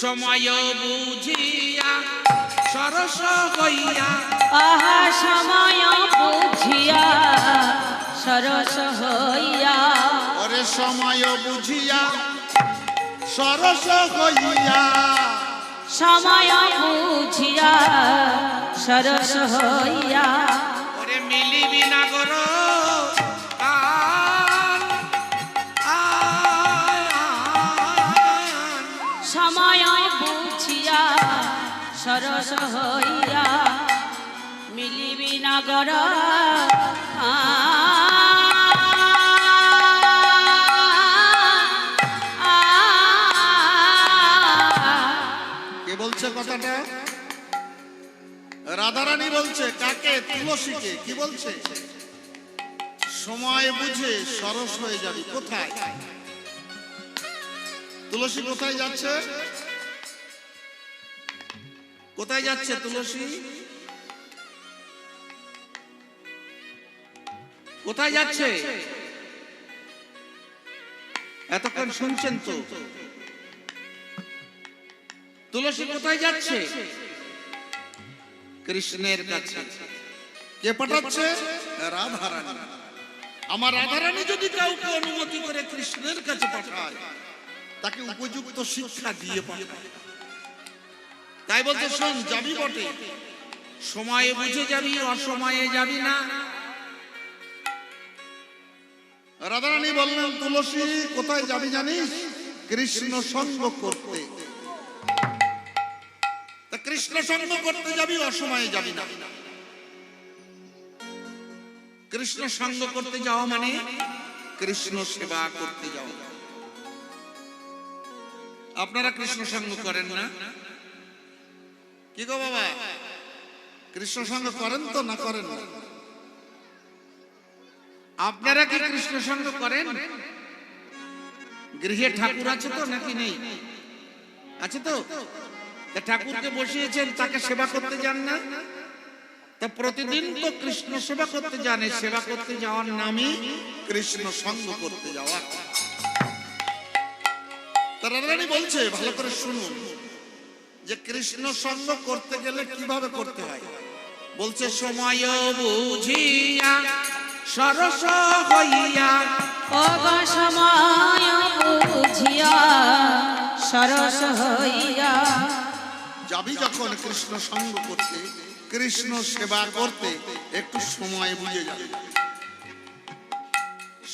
সময় বুঝিয়া সরস হইয়া, আহা সময় বুঝিয়া সরস হইয়া, ওরে সময় বুঝিয়া সরস হইয়া, সময় বুঝিয়া সরস হইয়া, ওরে মিলিবি না গর সময় বুঝিয়া সরস হইয়া, মিলিবি নগর কে বলছে কথাটা? রাধারানী বলছে। কাকে? তুলসীকে। কি বলছে? সময় বুঝে সরস হয়ে যাবি। কোথায়? তুলসী কোথায় যাচ্ছে? কোথায় যাচ্ছে তুলসী? কোথায় যাচ্ছে? এতক্ষণ শুনছেন তো? তুলসী কোথায় যাচ্ছে? কৃষ্ণের কাছে। কে পাঠাচ্ছে? রাধারানী। আমার রাধারানী যদি কাউকে অনুমতি করে কৃষ্ণের কাছে পাঠায়, তাকে উপযুক্ত শিক্ষা দিয়ে পাঠায়। তাই বলতে শোন, যাবি বটে, সময়ে বুঝে যাবি, অসময়ে যাবি না। রাধারানী বললেন, তুলসী কোথায় যাবি জানিস? কৃষ্ণ সঙ্গ করতে। তা কৃষ্ণ সঙ্গ করতে যাবি, অসময়ে যাবি না। কৃষ্ণ সঙ্গ করতে যাওয়া মানে কৃষ্ণ সেবা করতে যাওয়া। আপনারা কৃষ্ণ সঙ্গ করেন না? কি গো বাবা, কৃষ্ণ সঙ্গ করেন তো না করেন না? আপনারা কি কৃষ্ণ সঙ্গ করেন? গৃহে ঠাকুর আছে তো নাকি নেই? আছে তো? ঠাকুরকে বসিয়েছেন, তাকে সেবা করতে যান না? তা প্রতিদিন তো কৃষ্ণ সেবা করতে জানে। সেবা করতে যাওয়ার নামই কৃষ্ণ সঙ্গ করতে যাওয়া। রাধারানী বলছে, ভালো করে শুনুন, যে কৃষ্ণ সঙ্গ করতে গেলে কিভাবে করতে হয়। বলছে, সময় বুঝিয়া সরস হইয়া, সময় বুঝিয়া সরস হইয়া, যাবি যখন কৃষ্ণ সঙ্গ করতে, কৃষ্ণ সেবা করতে, একটু সময় বুঝে যাবে।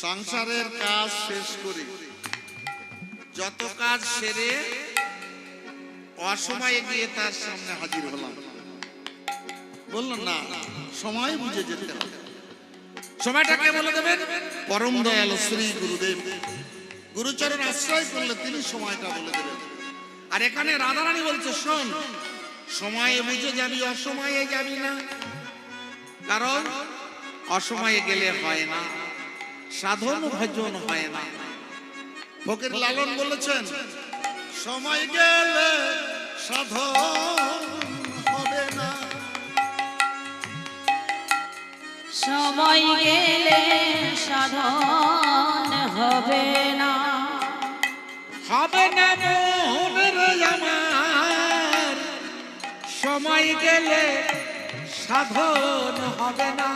সংসারের কাজ শেষ করে যত কাজ সেরে অসময়ে গিয়ে তার সামনে হাজির হলাম, বললো না, সময় বুঝে যেতে হবে। সময়টাকে বলে দেবেন পরম দয়ালু শ্রী গুরুদেব। গুরুচরণ আশ্রয় করলে তিনি সময়টা বলে দেবেন। আর এখানে রাধারানী বলছে, শোন, সময়ে বুঝে যাবি, অসময়ে যাবি না। কারণ অসময়ে গেলে হয় না, সাধন ভজন হয় না। ফকির লালন বলেছেন, সময় গেলে সাধন হবে না, সময় গেলে সাধন হবে না, হবে না মনের আমার, সময় গেলে সাধন হবে না।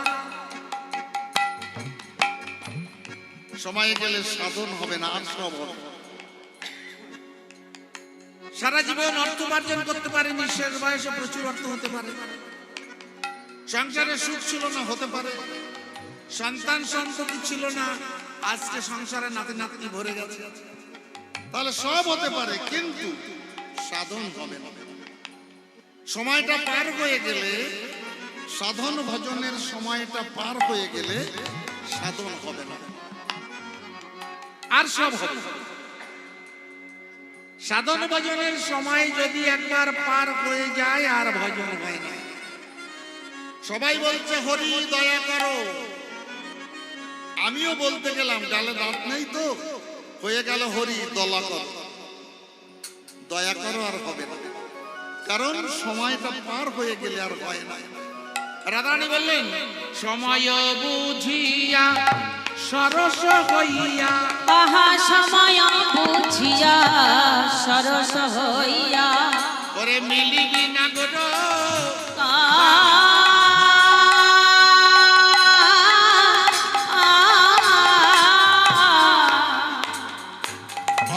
সময় গেলে সাধন হবে না, আর সব হবে। সারা জীবন অর্থ উপার্জন করতে পারেনি, শেষ বয়সে প্রচুর অর্থ হতে পারে। সংসারে সুখ ছিল না, হতে পারে। সন্তান সন্ততি ছিল না, আজকে সংসারে নাতি নাতনি ভরে গেছে। তাহলে সব হতে পারে, কিন্তু সাধন হবে না। সময়টা পার হয়ে গেলে, সাধন ভজনের সময়টা পার হয়ে গেলে সাধন হবে না, আর সব হবে। সাধন ভজনের সময় যদি একবার পার হয়ে যায়, আর ভজন হয় না। সবাই বলছে হরি দয়া করো, আমিও বলতে গেলাম, গালে দাঁত নেই তো, হয়ে গেল হরি দয়া করো। দয়া করো আর হবে না, কারণ সময়টা পার হয়ে গেলে আর হয় না। রাধারানী বললেন, সময় বুঝিয়া সরস হইয়া, আহা সময় বুঝিয়া সরস হইয়া, ওরে মিলিবি না গো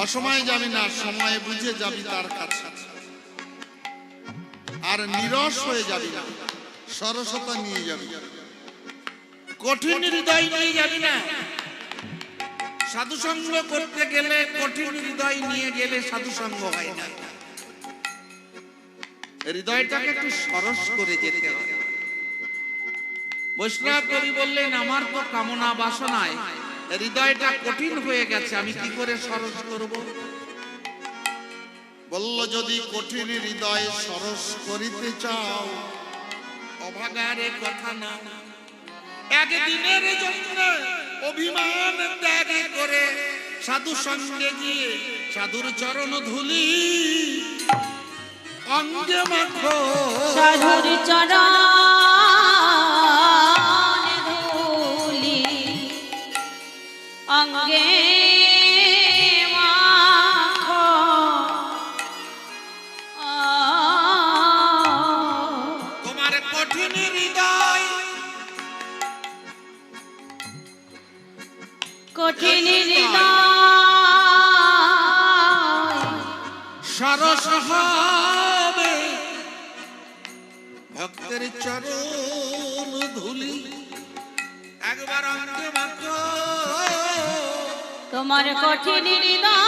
অসময়ে যাবি না, সময় বুঝে যাবি তার কাছে। আর নিরস হয়ে যাবি না, সরসতা নিয়ে যাবি। কঠিন হৃদয় নিয়ে যাবি না। সাধু সঙ্গ করতে গেলে কঠিন হৃদয় নিয়ে গেলে সাধু সঙ্গ হয় না। হৃদয়টাকে একটু সরস করে যেতে হয়। বৈষ্ণব কবি বললেন, আমার তো কামনা বাসনায় হৃদয়টা কঠিন হয়ে গেছে, আমি কি করে সরস করব? বলল, যদি কঠিন হৃদয় সরস করিতে চাও, অভাগারে কথা না, একদিনের জন্য অভিমান ত্যাগ করে সাধু সঙ্গে গিয়ে সাধুর চরণ ধুলি অঙ্গে মাখো। সাধুর চরণ ধুলি অঙ্গে মাখো। তোমার কঠিন হৃদয়, কঠিন হৃদয় সরস হবে ভক্তের চরণ ধুলি একবার অঙ্গে মাখো। তোমার কঠিন হৃদয়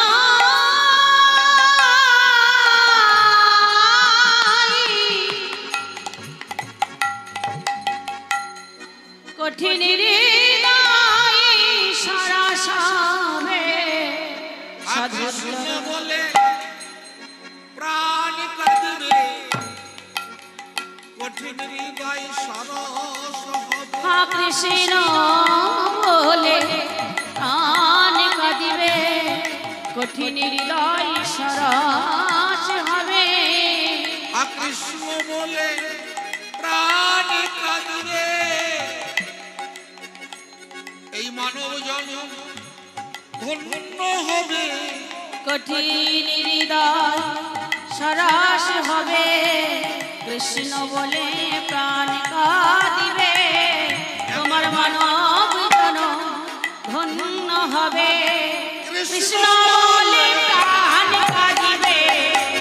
কঠিন হৃদয় সরস হবে সাধুর কৃষ্ণ চরণ। বলে প্রাণ কাঁদিবে, কঠিন হৃদয় সরস হবে। কৃষ্ণ বলে প্রাণ কাঁদিবে, কঠিন হৃদয় সরস হবে। কৃষ্ণ বলে প্রাণ কাঁদিবে, এই মানব জন্ম ধন্য হবে। কঠিন হৃদয় সরস হবে, কৃষ্ণ বলে প্রাণ কাঁদিবে, তোমার মানব জনম ধন্য হবে। কৃষ্ণ বলে প্রাণ কাঁদিবে,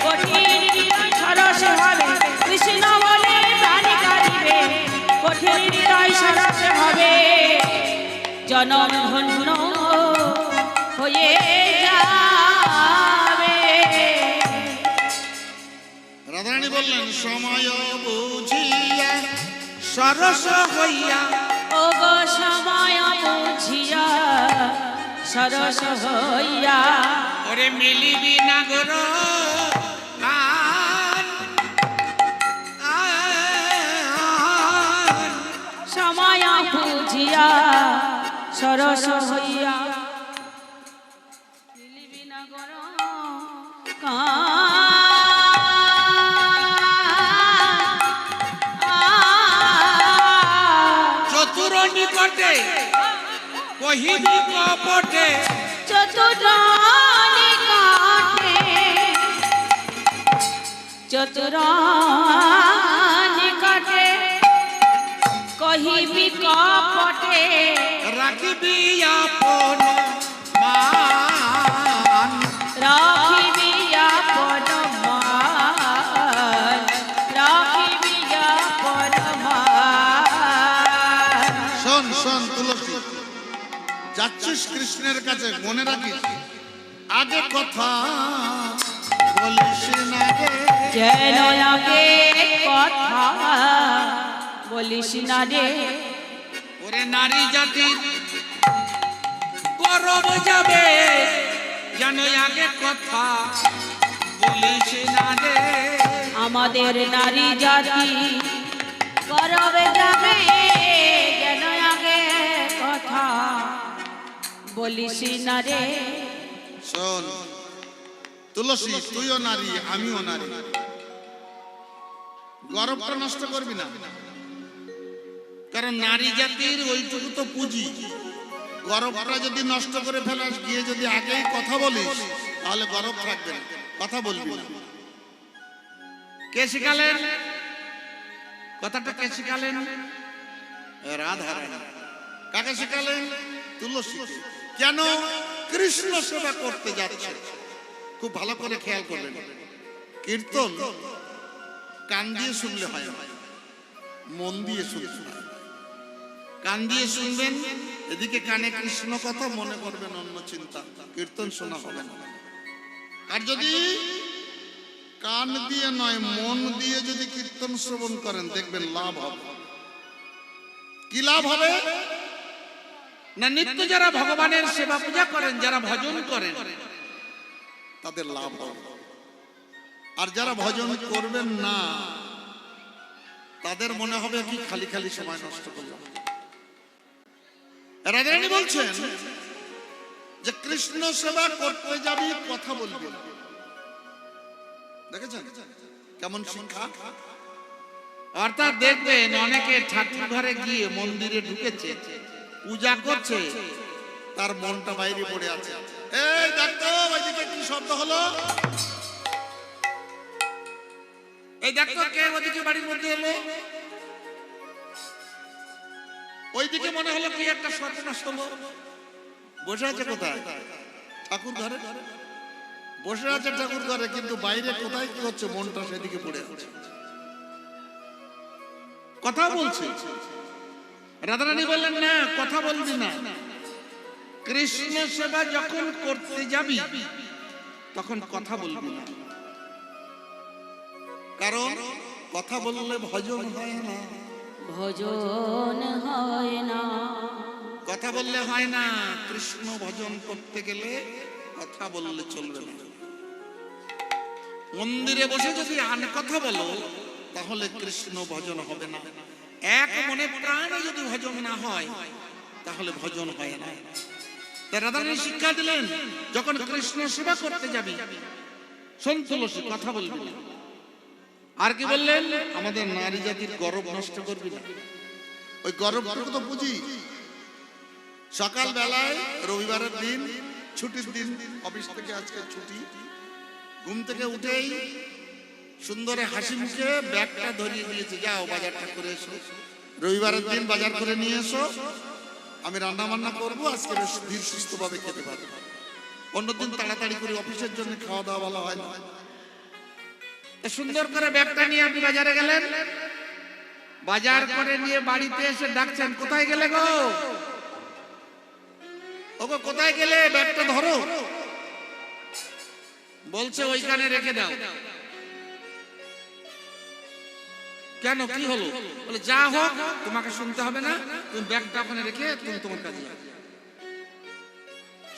কঠিন হৃদয় সরস হবে। কৃষ্ণ বলে প্রাণ কাঁদিবে, কঠিন হৃদয় সরস হবে। জনম ধন্য হয়ে যাবে। রাধারানী বললেন, সময় বুঝিয়া সরস হইয়া, ও গো সময় বুঝিয়া সরস হইয়া, ওরে মিলিবি না গর সময় বুঝিয়া সরস হইয়া, মিলিবি না গর চতুর নিকটে কহিবি কপটে, চতুর নিকটে, চতুর নিকটে কহিবি কপটে, রাখিবি আপন মান। রাখিবি আপন মান, রাখিবি আপন মান। শোন শোন তুলসী, যাচ্ছিস কৃষ্ণের কাছে, মনে রাখিস আগে কথা বলিস না রে। যেন আগে কথা বলিস না রে। ওরে নারী জাতির গরব যাবে, যেন আগে কথা বলিস না রে। আমাদের নারী জাতি গরবে যাবে, যেন আগে কথা বলিস না রে। শোন তুলসী, তুইও নারী আমিও নারী, গর্বটা নষ্ট করবি না। কারণ নারী জাতির ওইটুকু তো পুঁজি। গর্বটা যদি নষ্ট করে ফেলাস, গিয়ে যদি আগেই কথা বলিস, তাহলে গর্ব থাকবে না, কথা বলবি না। কে শিখালেন কথাটা? কে শিখালেন? রাধা রানী। কাকে শিখালেন? তুলসী। কেন? কৃষ্ণ সেবা করতে যাচ্ছে। খুব ভালো করে খেয়াল করবেন, কীর্তন কান দিয়ে শুনলে হয় না, মন দিয়ে শুনতে হয়। কান দিয়ে শুনবেন, এদিকে কানে কৃষ্ণ কথা, মনে করবেন অন্য চিন্তা, কীর্তন শোনা হবে না। আর যদি কান দিয়ে নয়, মন দিয়ে যদি কীর্তন শ্রবণ করেন, দেখবেন লাভ হবে। কি লাভ হবে? না, নিত্য যারা ভগবানের সেবা পূজা করেন, যারা ভজন করেন, তাদের লাভ হবে। আর যারা ভজন করবেন না, তাদের মনে হবে কি খালি খালি সময় নষ্ট করলাম। রাধারানী বলছেন যে কৃষ্ণ সেবা করতে যাবি, কথা বলবি। দেখেছেন কেমন শিক্ষা? অর্থাৎ দেখবেন অনেকে ঠাকুর ঘরে গিয়ে মন্দিরে ঢুকেছে, পূজা করছে, তার মনটা বাইরে পড়ে আছে। এই দেখো ওইদিকে কি শব্দ হলো, এই দেখো কে ওদিকে বাড়ির মধ্যে এলো, ওইদিকে মনে হলো কি একটা সর্বনাশ হলো। বসে আছে কোথায়? ঠাকুর ঘরে বসে আছে ঠাকুর ঘরে, কিন্তু বাইরে কোথায় কি হচ্ছে মনটা সেদিকে পড়ে আছে। কথা বলছে। রাধারানী বললেন না, কথা বলবি না। কৃষ্ণ সেবা যখন করতে যাবি, তখন কথা বলবি না। কারণ কথা বললে ভজন হয় না। ভজন হয় না। কথা বললে হয় না। কৃষ্ণ ভজন করতে গেলে কথা বললে চলবে না। মন্দিরে বসে যদি কথা বলো, তাহলে কৃষ্ণ ভজন হবে না। এক মনে প্রাণে যদি ভজন না হয়, তাহলে ভজন হয় না। রাধারানী শিক্ষা দিলেন, যখন কৃষ্ণ সেবা করতে যাবি, শোন তুলসী, কথা বলবি না। আর কি বললেন? আমাদের নারী জাতির গৌরব নষ্ট করবি না। ওই গৌরবটুকু তো বুঝি। সকাল বেলায় রবিবারের দিন, ছুটির দিন, অফিস থেকে আজকে ছুটি, ঘুম থেকে উঠেই সুন্দরে হাসি মুখে ব্যাগটা ধরিয়ে দিয়েছে, যাও বাজারটা করে এসো, রবিবারের দিন বাজার করে নিয়ে এসো, আমি রান্না বান্না করবো, আজকে বেশ ধীর সুস্থ ভাবে খেতে পারবো। অন্যদিন তাড়াতাড়ি করে অফিসের জন্য খাওয়া দাওয়া ভালো হয় না। সুন্দর করে ব্যাগটা নিয়ে আপনি বাজারে গেলেন, বাজার করে নিয়ে বাড়িতে এসে ডাকছেন, কোথায় গেলে গো? ওগো কোথায় গেলে? ব্যাগটা ধরো। বলছে ওইখানে রেখে দাও। কেন, কি হলো? বলে যা হোক তোমাকে শুনতে হবে না, তুমি ব্যাগটা ওখানে রেখে তুমি তোমার কাজে যাও।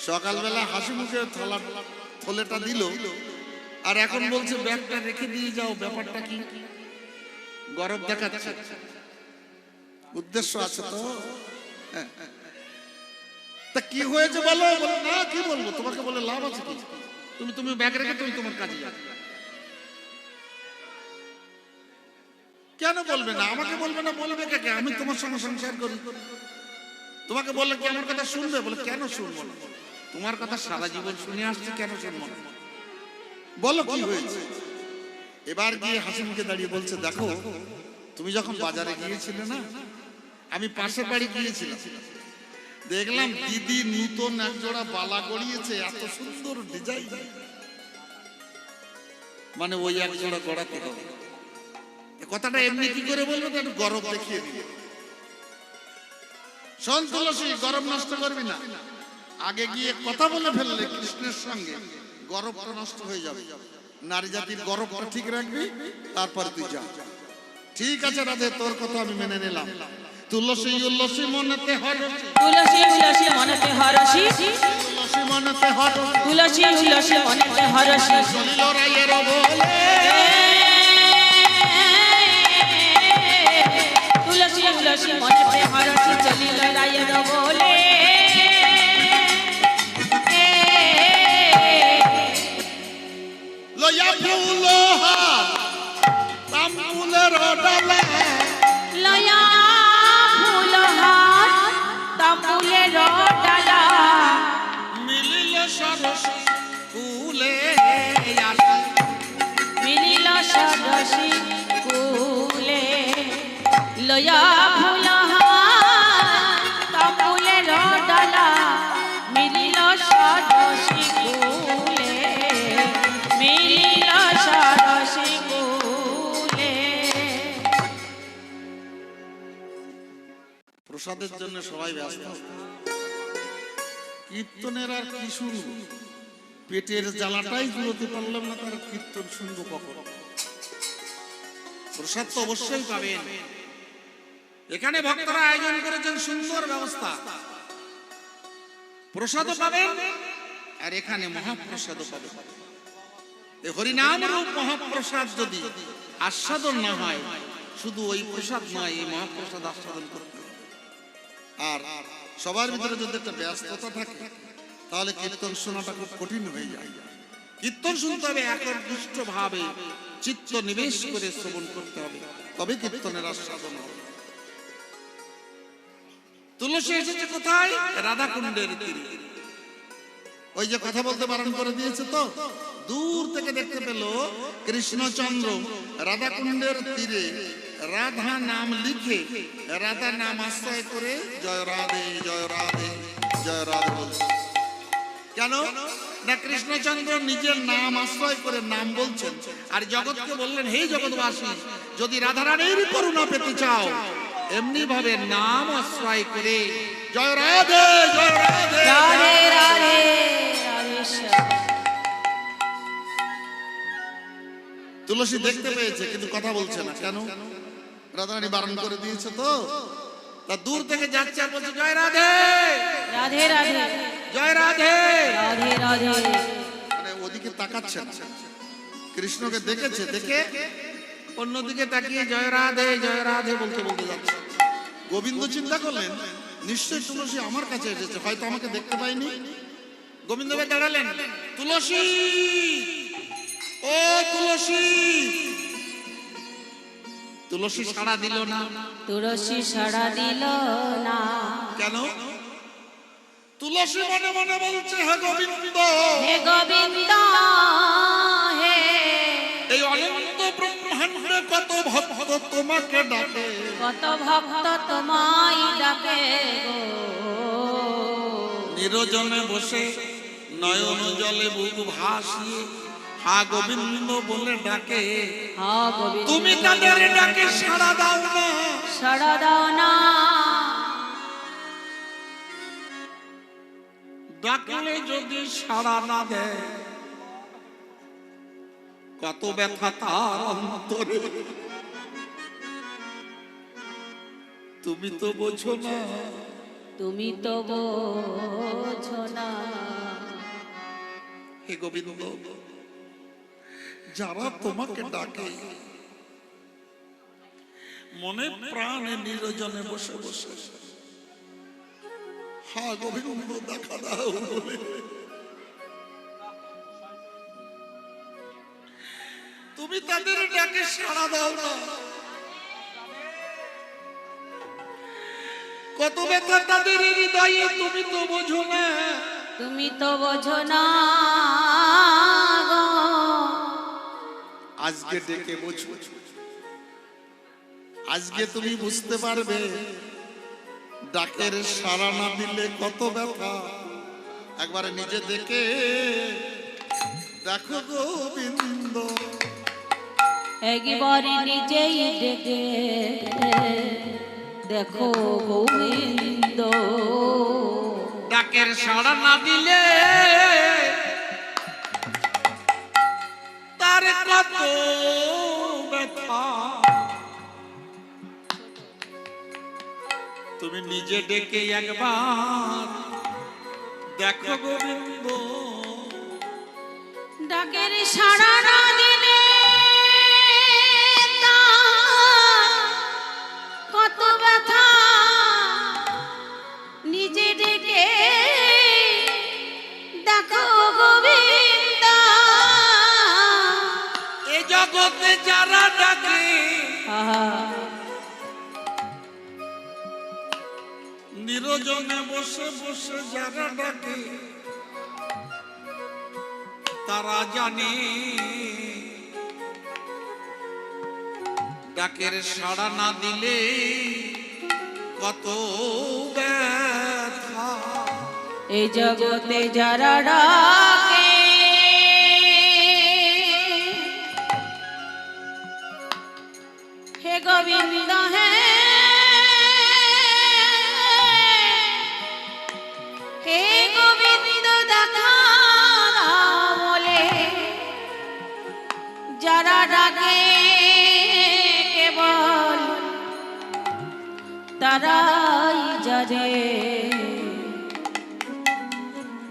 সকালবেলা হাসি মুখে থলেটা দিল, আর এখন বলছে ব্যাগটা রেখে দিয়ে যাও। ব্যাপারটা কি? গরব দেখাচ্ছে। উদ্দেশ্য আছে তো। তা কি হয়েছে বলো? না কি বলবো, তোমাকে বলে লাভ আছে কি? তুমি ব্যাগ রেখে তুমি তোমার কাজে যাও। কেন বলবে না? আমাকে বলবে না, বলবে কাকে? আমি তোমার সঙ্গে সংসার করি। তোমাকে বললে কি আমার কথা শুনবে? বলে কেন শুনবো না? তোমার কথা সারা জীবন শুনে আসছি, কেন শুনবো না? বলো কি হয়েছে? এবার গিয়ে হাসি মুখে দাঁড়িয়ে বলছে, দেখো তুমি যখন বাজারে গিয়েছিলে না, আমি পাশের বাড়ি গিয়েছিলাম, দেখলাম দিদি নতুন এক জোড়া বালা গড়িয়েছে, এত সুন্দর ডিজাইন, মানে ওই এক জোড়া গড়াতে হবে। কথাটা এমনি কি করে বলবো? একটু গরব দেখিয়ে দিবে। শোন তুলসী, গরব নষ্ট করবি না। আগে গিয়ে কথা বলে ফেললে কৃষ্ণের সঙ্গে, গরবটা নষ্ট হয়ে যাবে। নারী জাতির গরবটা ঠিক রাখবি, তারপর তুই যা। ঠিক আছে রাধে, তোর কথা আমি মেনে নিলাম। তুলসী উল্লসী মনেতে হরসি, তুলসী উলসী মনেতে হরসি, তুলসী মনেতে হরসি, তুলসী উলসী মনেতে হরসি, চলিল রায়ের বলে, তুলসী উলসী মনেতে হরসি, চলিল রায়ের বলে। লয়া ফুল হার তাম্বুলের ডালা, লয়া ফুল হার তাম্বুলের ডালা, মিলিল সরস ফুলে আসি, সরসী কুলে লয়া ফুল তামুলের ডালা মিলিল সরসী কুলে মিলিল সরসী কুলে। প্রসাদের জন্য সবাই ব্যস্ত। কীর্তনের আর কি শুনবো, পেটের জ্বালাটাই জুড়তে পারলাম না, তার কীর্তন শুনবো কখন? প্রসাদ তো অবশ্যই পাবেন। এখানে ভক্তরা আয়োজন করেছেন সুন্দর ব্যবস্থা, প্রসাদও পাবেন আর এখানে মহাপ্রসাদও পাবেন। এই হরিনাম রূপ মহাপ্রসাদ যদি আস্বাদন না হয়, শুধু ওই প্রসাদ নয়, এই মহাপ্রসাদ আস্বাদন করতে হবে। আর সবার ভিতরে যদি একটা ব্যস্ততা থাকে, তাহলে কীর্তন শোনাটা খুব কঠিন হয়ে যায়। কীর্তন শুনতে হবে একনিষ্ঠ ভাবে, চিত্ত নিবেশ করে শ্রবণ করতে হবে, তবে কীর্তনের আস্বাদন হবে। তুলসী এসেছে কোথায়? রাধাকুণ্ডের তীরে। ওই যে কথা বলতে বারণ করে দিয়েছে, তো দূর থেকে দেখতে পেল কৃষ্ণচন্দ্র রাধাকুণ্ডের তীরে রাধা নাম লিখে, রাধা নাম আশ্রয় করে জয় রাধে জয় রাধে জয় রাধে বলছে। কেন না, কৃষ্ণচন্দ্র নিজের নাম আশ্রয় করে নাম বলছেন, আর জগৎকে বললেন, হে জগৎবাসী, যদি রাধারানীর করুণা পেতে চাও, এমনি ভাবে নাম আশ্রয় করে জয় রাধে জয় রাধে। রাধে রাধে রাধে শ্যাম। তুলসী দেখতে পেয়েছে কিন্তু কথা বলছে না, কেন? রাধারানী বারণ করে দিয়েছে, তো তা দূর থেকে যাচ্ছে আর বলছে, জয় রাধে রাধে রাধে জয় রাধে। রাধে রাধে। মানে ওদিকে তাকাচ্ছে না, কৃষ্ণকে দেখেছে, দেখে অন্যদিকে তাকিয়ে জয় রাধে বলতে বলতে যাচ্ছে। গোবিন্দ চিন্তা করলেন, নিশ্চয়ই তুলসী আমার কাছে এসেছে, হয়তো আমাকে দেখতে পাইনি। গোবিন্দ ভাই দাঁড়ালেন, তুলসী, ও তুলসী। তুলসী সাড়া দিল না। তুলসী সাড়া দিল না। কেন? তুলসী মনে মনে বলছে, হে গোবিন্দ, হে গোবিন্দ, হে এই অনন্ত ব্রহ্মাণ্ডে কত ভক্ত তোমাকে ডাকে, কত ভক্ত তোমায় ডাকে গো। নিরজনে বসে নয়ন জলে বুক ভাসিয়ে হা গোবিন্দ বলে ডাকে, হা গোবিন্দ, তুমি তাদের ডাকে সাড়া দাও না। সাড়া দাও না। ডাকলে যদি সাড়া না দেয়, কত ব্যথা তার অন্তরে, তুমি তো বোঝো না। তুমি তো বোঝো না। হে গোবিন্দ, যারা তোমাকে ডাকে মনে প্রাণে নিরজনে বসে বসে হা গোবিন্দ দেখা দাও বলে, তুমি তাদের ডাকে সাড়া দাও না। কত ব্যথা তাদের হৃদয়ে, তুমি তো বোঝো না। তুমি তো বোঝো না গো। আজকে ডেকে বোঝো, আজকে তুমি বুঝতে পারবে ডাকের সাড়া না দিলে কত ব্যথা। একবারে নিজে দেখে দেখো গোবিন্দ, একবারে নিজেই ডেকে দেখো গোবিন্দ। ডাকের সাড়া না দিলে তার কত ব্যথা। তুমি নিজে ডেকে একবার দেখো গোবিন্দ। ডাকের সাড়া না দিলে তার কত ব্যথা। নিজে ডেকে দেখো গোবিন্দ। এ জগতে যারা ডাকে, নিরজনে বসে বসে যারা ডাকে, তারা জানে ডাকের সাড়া না দিলে কত ব্যথা। এই জগতে যারা ডাকে হে গোবিন্দ হে হে গোবিন্দ দেখা বলে যারা ডাকে কেবল তারাই জানে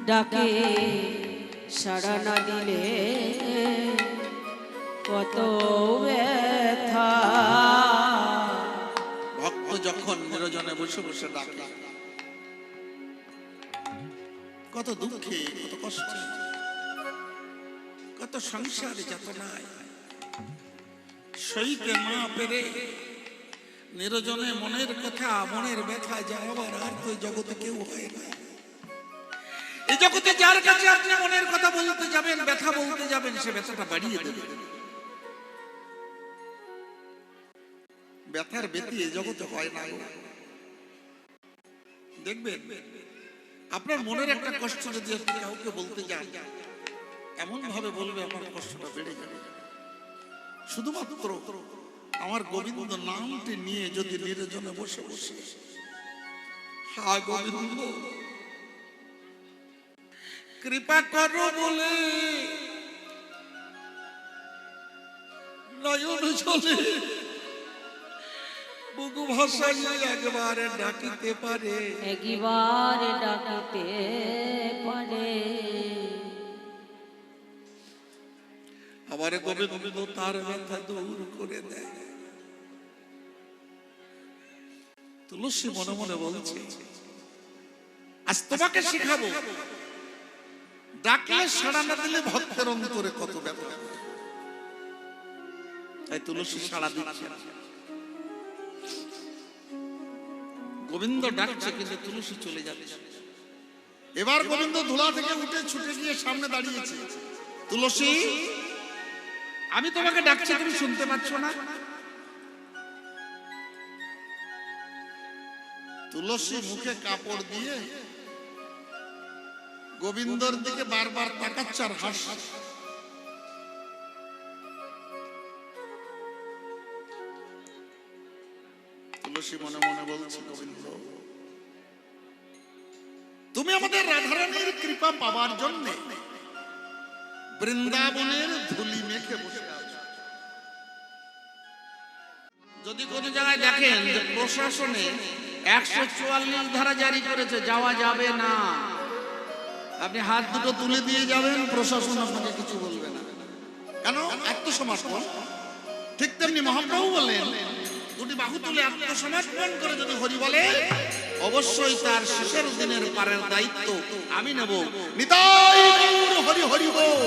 ডাকে সাড়া না দিলে কত ব্যথা। ভক্ত যখন নিরজনে বসে বসে ডাকে, কত দুঃখে, কত কষ্টে, কত সংসারে যাতনায় সইতে না পেরে নিরজনে মনের কথা, মনের ব্যথা জানাবার আর তো জগতে কেউ হয় না। এই জগতে যার কাছে আপনি মনের কথা বলতে যাবেন, ব্যথা বলতে যাবেন, সে ব্যথাটা বাড়িয়ে দেবে। ব্যথার ব্যথি এই জগতে হয় না। দেখবেন আপনার মনের একটা কষ্ট যদি আপনি কাউকে বলতে যান, এমন ভাবে বলবে আমার কষ্টটা বেড়ে যাবে। শুধুমাত্র আমার গোবিন্দ নামটি নিয়ে যদি নিরজনে বসে বসে হা গোবিন্দ কৃপা করো বলে নয়ন চলে বুকু ভাষায় একবারে ডাকিতে পারে, একবার ডাকিতে পারে। আবার গোবিন্দ তার ব্যথা দূর করে দেয়। তুলসী মনে মনে বলছে, আজ তোমাকে শিখাবো ডাকলে সাড়া না দিলে ভক্তের অন্তরে কত ব্যথা। তাই তুলসী সাড়া দিচ্ছে। গোবিন্দ ডাকছে কিন্তু তুলসী চলে যাচ্ছে। এবার গোবিন্দ ধুলা থেকে উঠে ছুটে গিয়ে সামনে দাঁড়িয়েছে। তুলসী, আমি তোমাকে ডাকছি, তুমি শুনতে পাচ্ছ না? তুলসী মুখে কাপড় দিয়ে গোবিন্দর দিকে বারবার তাকাচ্ছে আর হাসছে। তুলসী মনে মনে বলছে, গোবিন্দ তুমি আমাদের রাধারানীর কৃপা পাবার জন্য বৃন্দাবনের ধুলি মেখে বসে আছো। যদি কোনো জায়গায় দেখেন যে প্রশাসনে 144 ধারা জারি করেছে, যাওয়া যাবে না, আপনি হাত দুটো তুলে দিয়ে যাবেন, প্রশাসন আপনাকে কিছু বলবে না। কেন? আত্মসমর্পণ। ঠিক তেমনি মহাপ্রভু বলেন, দুটি বাহু তুলে আত্মসমর্পণ করে যদি হরি বলে, অবশ্যই তার শেষের দিনের পারের দায়িত্ব আমি নেব। নিতাই গৌর হরি হরি বল।